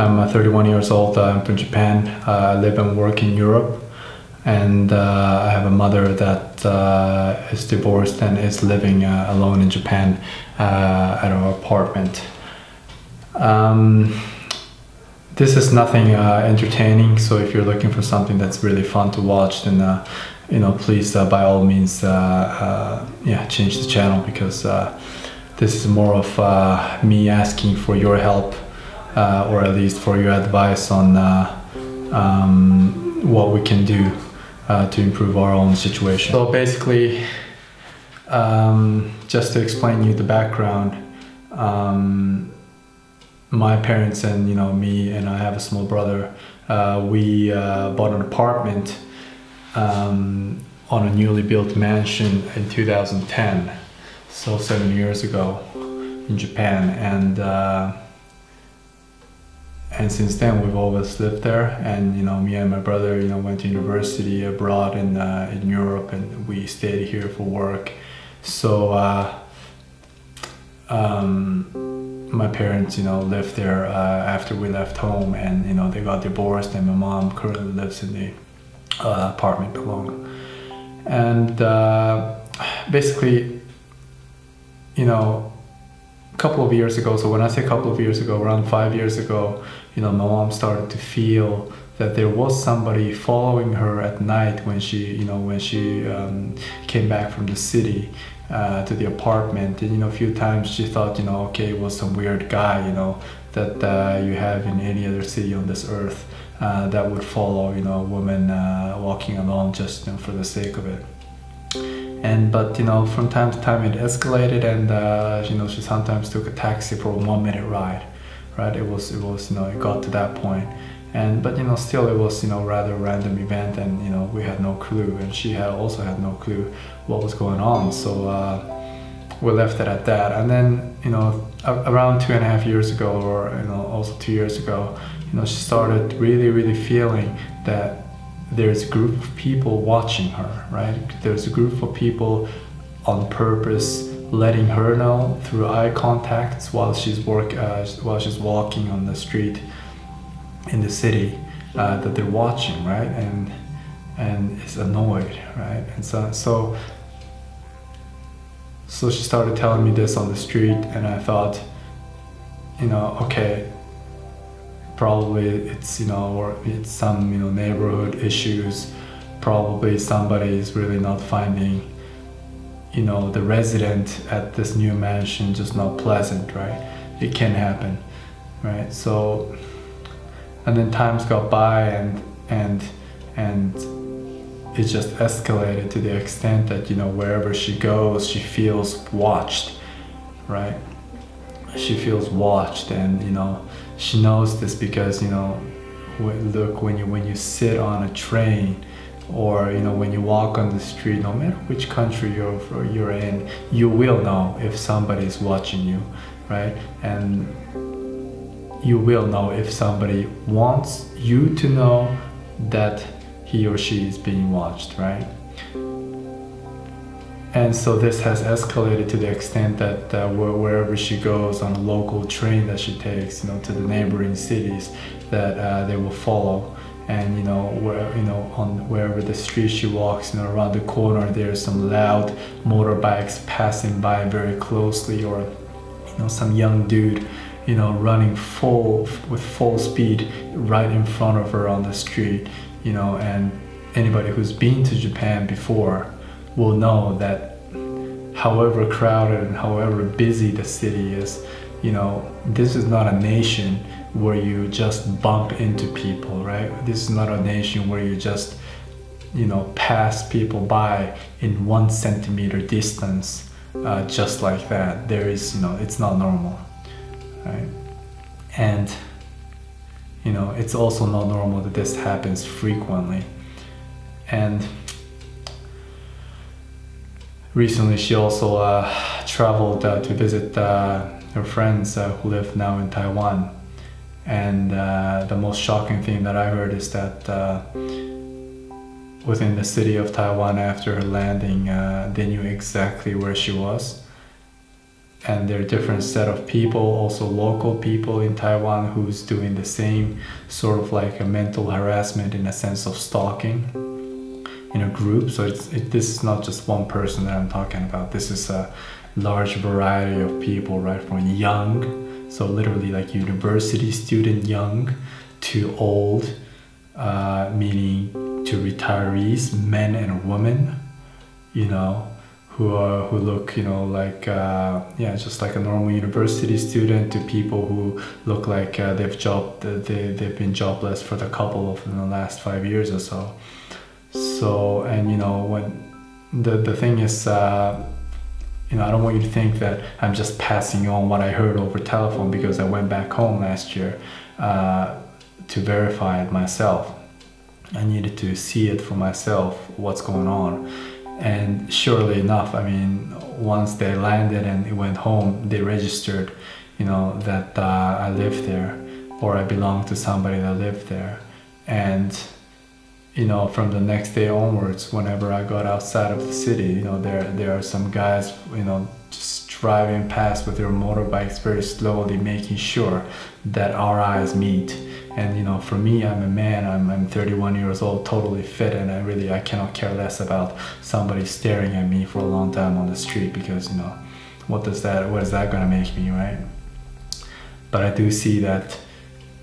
I'm 31 years old. I'm from Japan. I live and work in Europe, and I have a mother that is divorced and is living alone in Japan at our apartment. This is nothing entertaining, so if you're looking for something that's really fun to watch, then please by all means change the channel, because this is more of me asking for your help, or at least for your advice on what we can do to improve our own situation. So basically, just to explain you the background, my parents and me, and I have a small brother, we bought an apartment on a newly built mansion in 2010, so 7 years ago in Japan, and since then we've always lived there. And me and my brother went to university abroad in Europe, and we stayed here for work. So my parents lived there after we left home, and they got divorced, and my mom currently lives in the apartment alone. And basically, a couple of years ago, so when I say a couple of years ago, around 5 years ago, my mom started to feel that there was somebody following her at night when she came back from the city to the apartment. And a few times she thought, okay, it was some weird guy, that you have in any other city on this earth that would follow, a woman walking alone just for the sake of it. But from time to time it escalated, and she sometimes took a taxi for a 1-minute ride, right? It was it got to that point. But still it was rather random event, and we had no clue, and she also had no clue what was going on. So we left it at that. And then around 2.5 years ago, or also 2 years ago, she started really feeling that there's a group of people watching her, right? There's a group of people on purpose letting her know through eye contacts while she's walking on the street in the city, that they're watching, right? And is annoyed, right? And so she started telling me this on the street, and I thought, okay, probably it's or it's some neighborhood issues. Probably somebody is really not finding the resident at this new mansion just not pleasant, right? It can happen, right? So, and then times got by, and it just escalated to the extent that wherever she goes, she feels watched, right? She feels watched, and she knows this because look, when you sit on a train, or when you walk on the street, no matter which country you're in, you will know if somebody's watching you, right? And you will know if somebody wants you to know that he or she is being watched, right? And so this has escalated to the extent that wherever she goes on a local train that she takes, to the neighboring cities, that they will follow. And on wherever the street she walks, around the corner, there's some loud motorbikes passing by very closely, or some young dude running with full speed right in front of her on the street. And anybody who's been to Japan before will know that however crowded and however busy the city is, this is not a nation where you just bump into people, right? This is not a nation where you just pass people by in 1 centimeter distance, just like that. There is it's not normal, right? And it's also not normal that this happens frequently. And recently she also traveled to visit her friends who live now in Taiwan. And the most shocking thing that I heard is that within the city of Taiwan, after her landing, they knew exactly where she was. and there are different set of people, also local people in Taiwan, who's doing the same sort of like a mental harassment in a sense of stalking in a group. So this is not just one person that I'm talking about. This is a large variety of people, right, from young, so literally like university student young, to old, meaning to retirees, men and women, you know, who look, you know, like yeah, just like a normal university student, to people who look like they've been jobless for the couple of the last 5 years or so. So, and you know, when the thing is, you know, I don't want you to think that I'm just passing on what I heard over telephone, because I went back home last year to verify it myself. I needed to see it for myself, what's going on. And surely enough, I mean, once they landed and went home, they registered, you know, that I lived there, or I belonged to somebody that lived there. And you know, from the next day onwards, whenever I got outside of the city, you know, there are some guys, you know, just driving past with their motorbikes very slowly, making sure that our eyes meet. And you know, for me, I'm a man, I'm 31 years old, totally fit, and I cannot care less about somebody staring at me for a long time on the street, because you know, what is that gonna make me, right? But I do see that,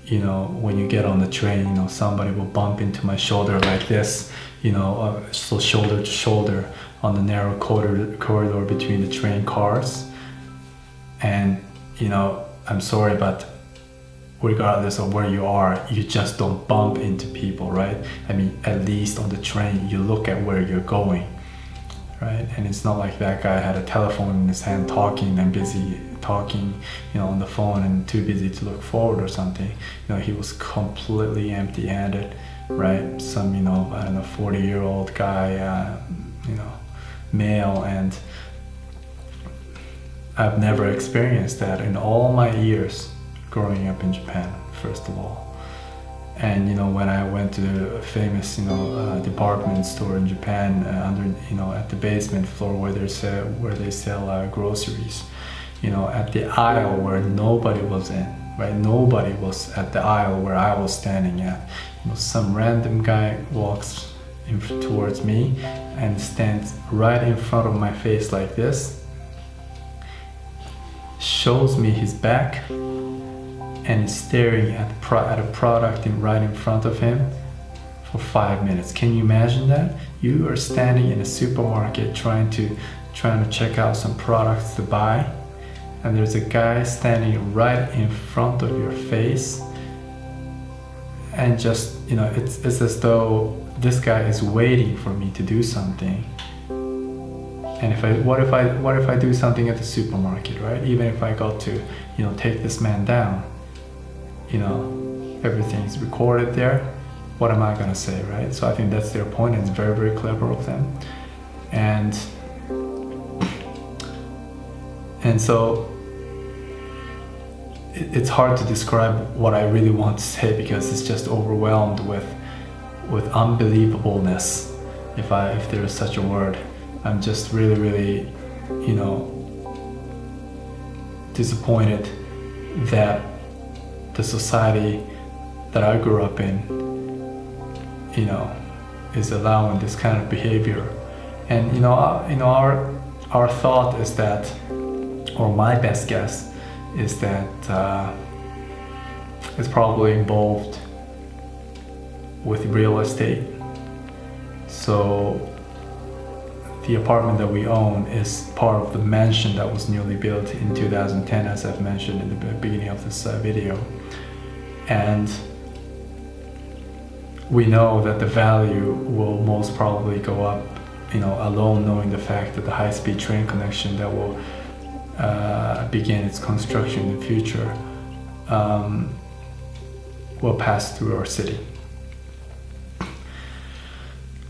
you know, when you get on the train, you know, somebody will bump into my shoulder like this, you know, so shoulder to shoulder on the narrow corridor between the train cars. And, you know, I'm sorry, but regardless of where you are, you just don't bump into people, right? I mean, at least on the train, you look at where you're going, right? And it's not like that guy had a telephone in his hand talking and busy talking, you know, on the phone and too busy to look forward or something. You know, he was completely empty-handed, right? Some, you know, I don't know, 40-year-old guy, you know, male, and I've never experienced that in all my years growing up in Japan, first of all. And you know, when I went to a famous, you know, department store in Japan, under, you know, at the basement floor where they sell groceries, you know, at the aisle where nobody was in, right? Nobody was at the aisle where I was standing at. You know, some random guy walks towards me and stands right in front of my face like this, shows me his back, and is staring at a product right in front of him for 5 minutes. Can you imagine that? You are standing in a supermarket trying to check out some products to buy, and there's a guy standing right in front of your face, and just, you know, it's as though this guy is waiting for me to do something. And what if I do something at the supermarket, right? Even if I got to, you know, take this man down, you know, everything's recorded there. What am I gonna say, right? So I think that's their point, and it's very, very clever of them. And so it's hard to describe what I really want to say, because it's just overwhelmed with unbelievableness, if there is such a word. I'm just really, really, you know, disappointed that the society that I grew up in, you know, is allowing this kind of behavior. And you know, our thought is that, or my best guess is that it's probably involved with real estate. So the apartment that we own is part of the mansion that was newly built in 2010, as I've mentioned in the beginning of this video. And we know that the value will most probably go up, you know, alone knowing the fact that the high-speed train connection that will begin its construction in the future will pass through our city.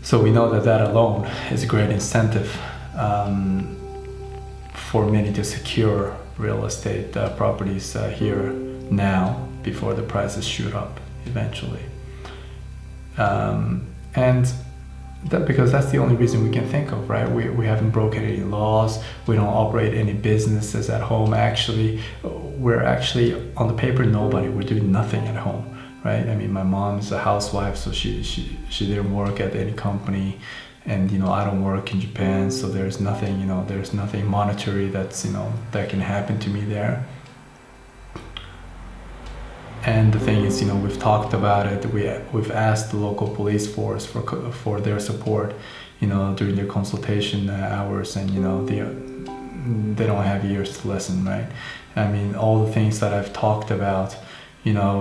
So we know that alone is a great incentive for many to secure real estate properties here now, before the prices shoot up eventually. And because that's the only reason we can think of, right? We haven't broken any laws. We don't operate any businesses at home. Actually, we're actually on the paper nobody. We're doing nothing at home, right? I mean, my mom's a housewife, so she didn't work at any company, and I don't work in Japan, so there's nothing, there's nothing monetary that's that can happen to me there. And the thing is, we've talked about it. We've asked the local police force for their support, during their consultation hours, and they don't have ears to listen, right? I mean, all the things that I've talked about,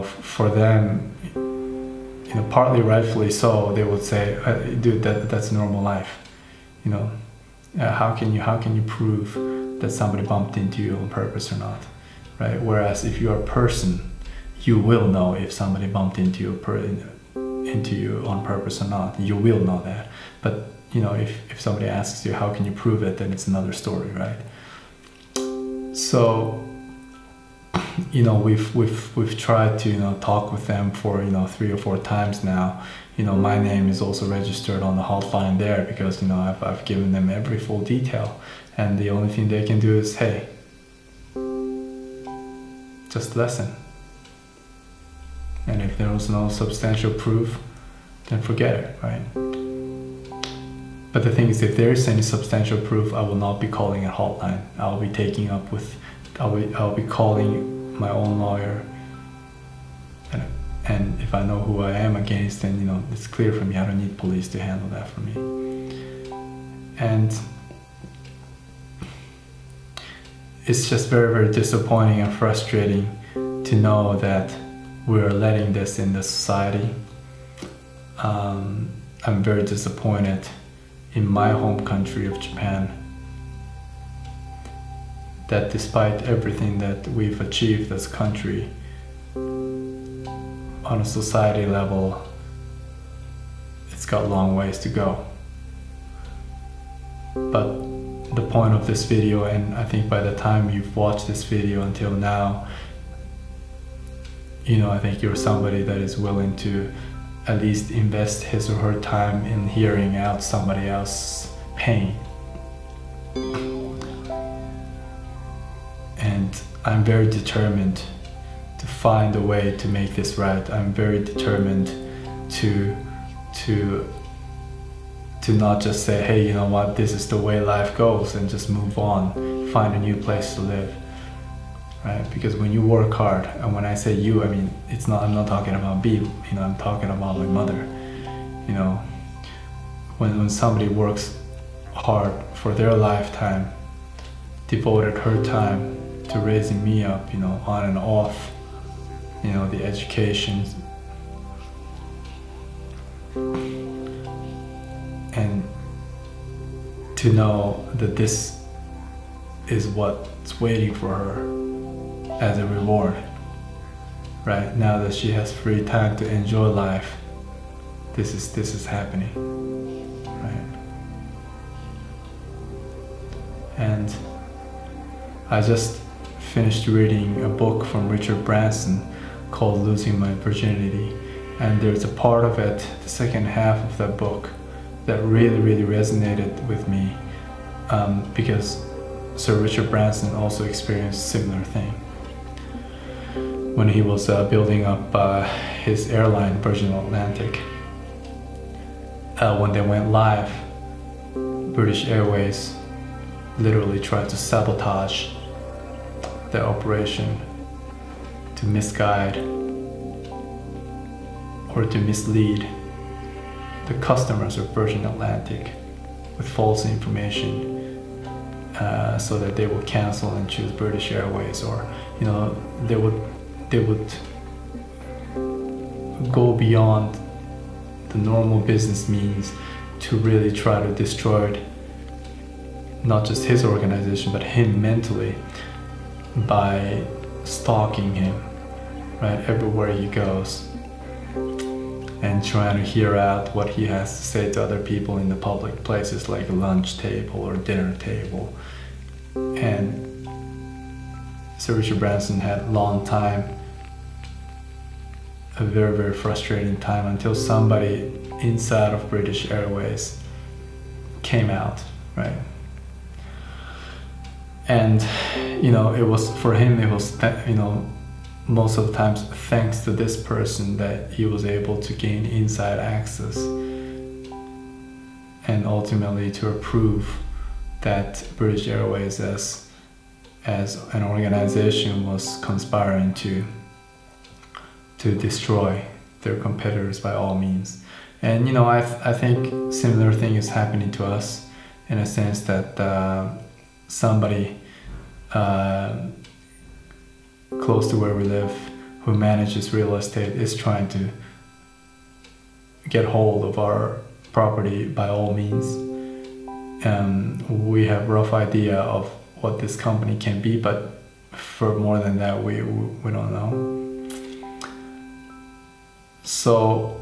for them, partly rightfully so, they would say, dude, that's normal life, how can you prove that somebody bumped into you on purpose or not, right? Whereas if you're a person, you will know if somebody bumped into you on purpose or not. You will know that. But if somebody asks you how can you prove it, then it's another story, right? So we've tried to talk with them for 3 or 4 times now. My name is also registered on the hotline there, because I've given them every full detail, and the only thing they can do is, hey, just listen. And if there was no substantial proof, then forget it, right? But the thing is, if there is any substantial proof, I will not be calling a hotline. I'll be calling my own lawyer. And if I know who I am against, then it's clear for me. I don't need police to handle that for me. And it's just very, very disappointing and frustrating to know that we're letting this in the society. I'm very disappointed in my home country of Japan, that despite everything that we've achieved as a country, on a society level, it's got long ways to go. But the point of this video, and I think by the time you've watched this video until now, I think you're somebody that is willing to at least invest his or her time in hearing out somebody else's pain. And I'm very determined to find a way to make this right. I'm very determined to not just say, hey, you know what, this is the way life goes, and just move on, find a new place to live. Right? Because when you work hard, and when I say you, I mean, I'm not talking about me, I'm talking about my mother. When somebody works hard for their lifetime, devoted her time to raising me up, on and off, the education, and to know that this is what's waiting for her as a reward, right? Now that she has free time to enjoy life, this is happening, right? And I just finished reading a book from Richard Branson called Losing My Virginity, and there's a part of it, the second half of that book, that really, really resonated with me, because Sir Richard Branson also experienced a similar thing. When he was building up his airline, Virgin Atlantic, when they went live, British Airways literally tried to sabotage the operation, to misguide or to mislead the customers of Virgin Atlantic with false information, so that they would cancel and choose British Airways, or they would go beyond the normal business means to really try to destroy not just his organization, but him mentally, by stalking him, right, everywhere he goes, and trying to hear out what he has to say to other people in the public places like a lunch table or dinner table. And Sir Richard Branson had a long time, a very, very frustrating time, until somebody inside of British Airways came out, right? And it was for him, it was most of the times thanks to this person that he was able to gain inside access and ultimately to approve that British Airways as an organization was conspiring to destroy their competitors by all means. And I think similar thing is happening to us in a sense that somebody close to where we live who manages real estate is trying to get hold of our property by all means. We have rough idea of what this company can be, but for more than that we don't know. So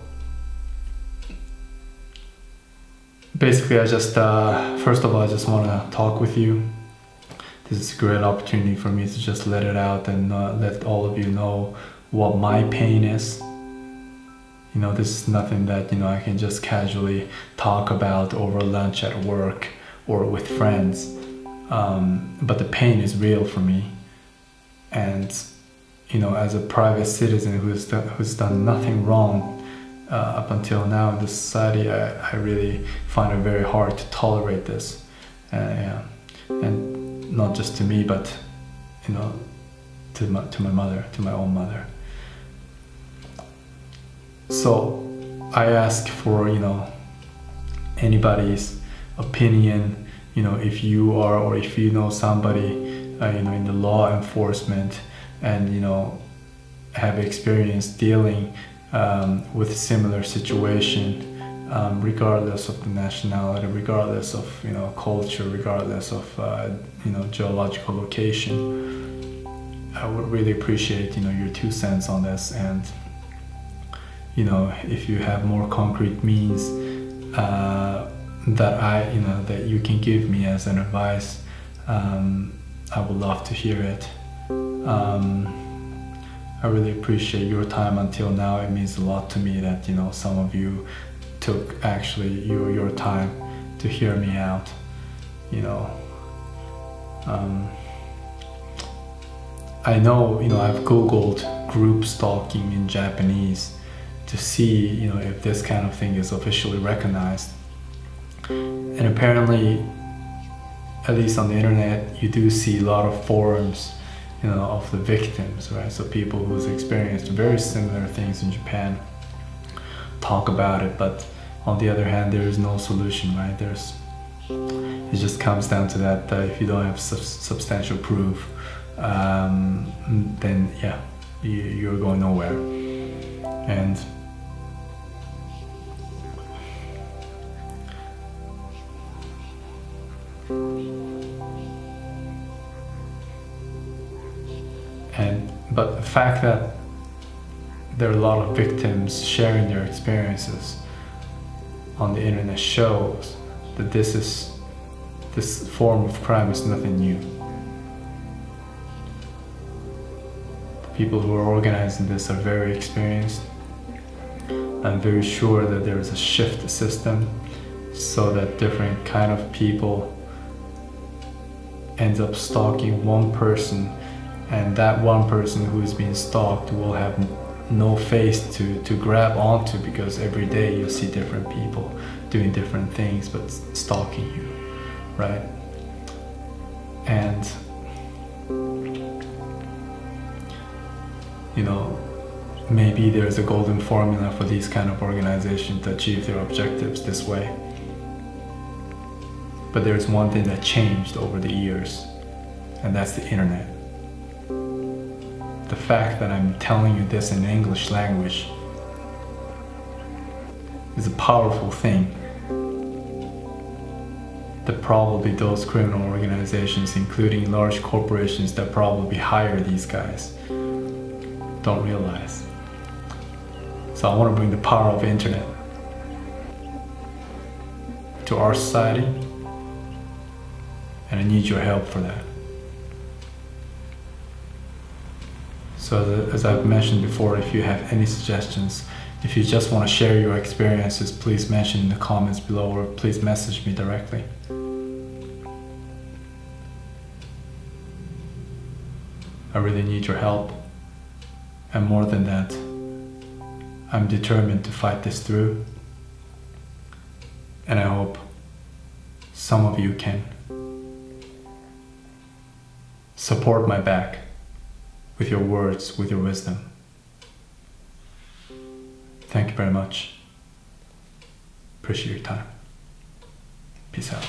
basically I just first of all I just want to talk with you. This is a great opportunity for me to just let it out and let all of you know what my pain is. This is nothing that I can just casually talk about over lunch at work or with friends, but the pain is real for me. And as a private citizen who's done nothing wrong up until now in this society, I really find it very hard to tolerate this. And not just to me, but to my mother, to my own mother. So I ask for anybody's opinion. If you are, or if you know somebody in the law enforcement and have experience dealing with similar situation, regardless of the nationality, regardless of culture, regardless of geological location, I would really appreciate your 2 cents on this. And if you have more concrete means that you can give me as an advice, I would love to hear it. I really appreciate your time until now. It means a lot to me that some of you took actually your time to hear me out. I know I've googled group stalking in Japanese to see if this kind of thing is officially recognized, and apparently, at least on the internet, you do see a lot of forums of the victims, right? So people who's experienced very similar things in Japan talk about it, but on the other hand, there is no solution, right? It just comes down to that if you don't have substantial proof, then yeah, you're going nowhere. But the fact that there are a lot of victims sharing their experiences on the internet shows that this form of crime is nothing new. The people who are organizing this are very experienced. I'm very sure that there is a shift system so that different kind of people ends up stalking one person, and that one person who is being stalked will have no face to grab onto, because every day you see different people doing different things but stalking you, right? And maybe there's a golden formula for these kind of organizations to achieve their objectives this way. But there's one thing that changed over the years, and that's the internet. The fact that I'm telling you this in English language is a powerful thing that probably those criminal organizations, including large corporations that probably hire these guys, don't realize. So I want to bring the power of the internet to our society, and I need your help for that. So as I've mentioned before, if you have any suggestions, If you just want to share your experiences, please mention in the comments below or please message me directly. I really need your help. And more than that, I'm determined to fight this through. And I hope some of you can support my back with your words, with your wisdom. Thank you very much. Appreciate your time. Peace out.